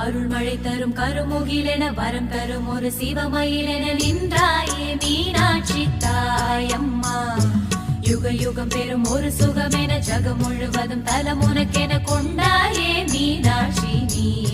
அருள்மழை தரும் கருமுகிலென வரம் தரும் ஒரு சிவமயிலென நின்றாயே மீனாட்சி தாயம்மா. யுக யுகம் பெறும் ஒரு சுகமென ஜகம் முழுவதும் தலம் உனக்கென கொண்டாயே மீனாட்சி நீ.